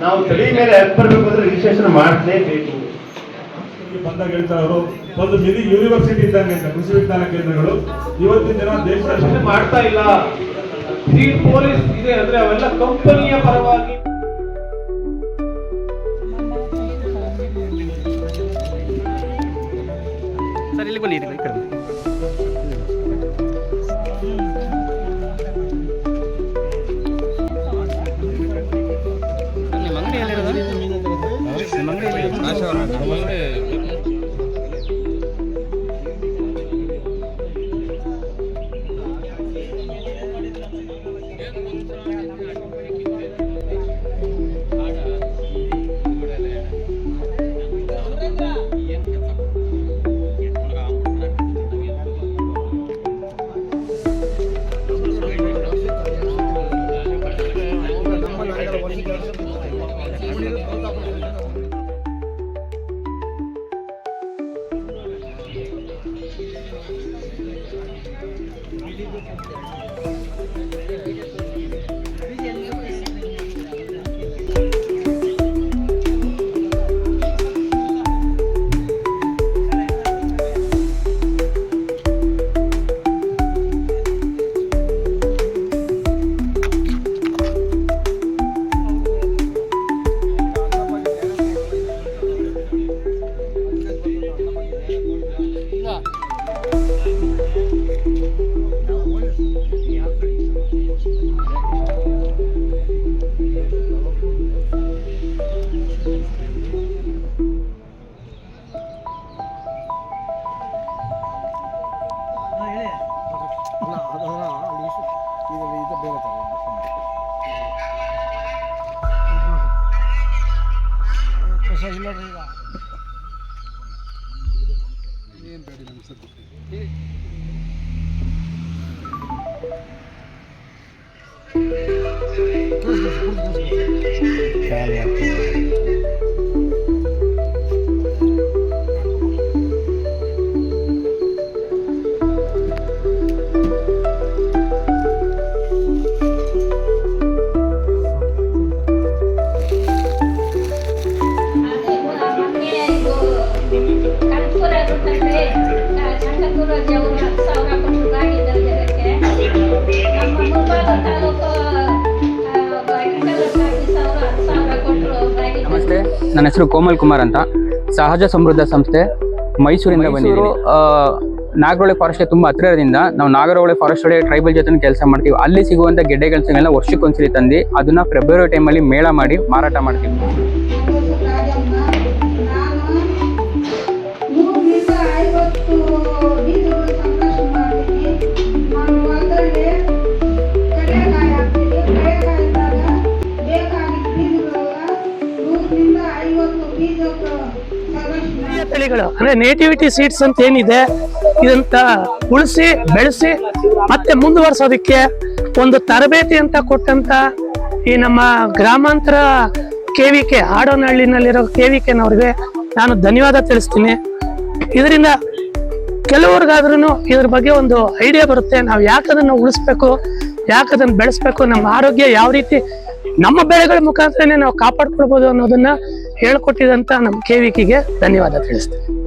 ನಾವು ತಲೆ ಮೇಲೆ ಬರಬೇಕು ಅಂದ್ರೆ ರಿಜಿಸ್ಟ್ರೇಷನ್ ಮಾಡಲೇಬೇಕು. ಬಂದಾಗ ಹೇಳ್ತಾರೆ ಅವರು, ಒಂದು ಮಿನಿ ಯೂನಿವರ್ಸಿಟಿ ಇದ್ದಂಗೆ ಅಂತ ಕೃಷಿ ವಿಜ್ಞಾನ ಕೇಂದ್ರಗಳು ಇವತ್ತಿನ ದಿನ ದೇಶ ಮಾಡ್ತಾ ಇಲ್ಲ. ಪೊಲೀಸ್ ಇದೆ ಅಂದ್ರೆ ಅವೆಲ್ಲ ಕಂಪನಿಯ ಪರವಾಗಿ. ಸರ್ ಇಲ್ಲಿ ಬನ್ನಿ, ಈ ಕಡೆ ನಿಮ್ಮ ಅಂಗಡಿ ಎಲ್ಲಿರೋದು? ನಿಮ್ಮ ಅಂಗಡಿ ನಮಸ್ತೆ, ನನ್ನ ಹೆಸರು ಕೋಮಲ್ ಕುಮಾರ್ ಅಂತ. ಸಹಜ ಸಮೃದ್ಧ ಸಂಸ್ಥೆ ಮೈಸೂರಿಂದ ಬಂದಿದ್ದೀವಿ. ನಾಗರಹೊಳೆ ಫಾರೆಸ್ಟ್ ತುಂಬ ಹತ್ತಿರದಿಂದ ನಾವು ನಾಗರಹೊಳೆ ಫಾರೆಸ್ಟ್ ಟ್ರೈಬಲ್ ಜೊತೆ ಕೆಲಸ ಮಾಡ್ತೀವಿ. ಅಲ್ಲಿ ಸಿಗುವಂಥ ಗೆಡ್ಡೆಗಳನ್ನೆಲ್ಲ ವರ್ಷಕ್ಕೊಂದ್ಸರಿ ತಂದು ಅದನ್ನ ಫೆಬ್ರವರಿ ಟೈಮಲ್ಲಿ ಮೇಳ ಮಾಡಿ ಮಾರಾಟ ಮಾಡ್ತೀವಿ. ತಳಿಗಳು ಅಂದ್ರೆ ನೇಟಿವಿಟಿ ಸೀಡ್ಸ್ ಅಂತ ಏನಿದೆ, ಇದಂತ ಉಳಿಸಿ ಬೆಳೆಸಿ ಮತ್ತೆ ಮುಂದುವರ್ಸೋದಕ್ಕೆ ಒಂದು ತರಬೇತಿ ಅಂತ ಕೊಟ್ಟಂತ ಈ ನಮ್ಮ ಗ್ರಾಮಾಂತರ KVK ಆಡೋನಹಳ್ಳಿನಲ್ಲಿರೋ KVKನವ್ರಿಗೆ ನಾನು ಧನ್ಯವಾದ ತಿಳಿಸ್ತೀನಿ. ಇದರಿಂದ ಕೆಲವ್ರಿಗಾದ್ರೂ ಇದ್ರ ಬಗ್ಗೆ ಒಂದು ಐಡಿಯಾ ಬರುತ್ತೆ, ನಾವು ಯಾಕದನ್ನು ಉಳಿಸ್ಬೇಕು, ಯಾಕದನ್ನು ಬೆಳೆಸ್ಬೇಕು, ನಮ್ಮ ಆರೋಗ್ಯ ಯಾವ ರೀತಿ ನಮ್ಮ ಬೆಳೆಗಳ ಮುಖಾಂತರನೇ ನಾವು ಕಾಪಾಡ್ಕೊಳ್ಬೋದು ಅನ್ನೋದನ್ನ ಹೇಳ್ಕೊಟ್ಟಿದಂತ ನಮ್ಮ KVKಗೆ ಧನ್ಯವಾದ ತಿಳಿಸ್ತೀನಿ.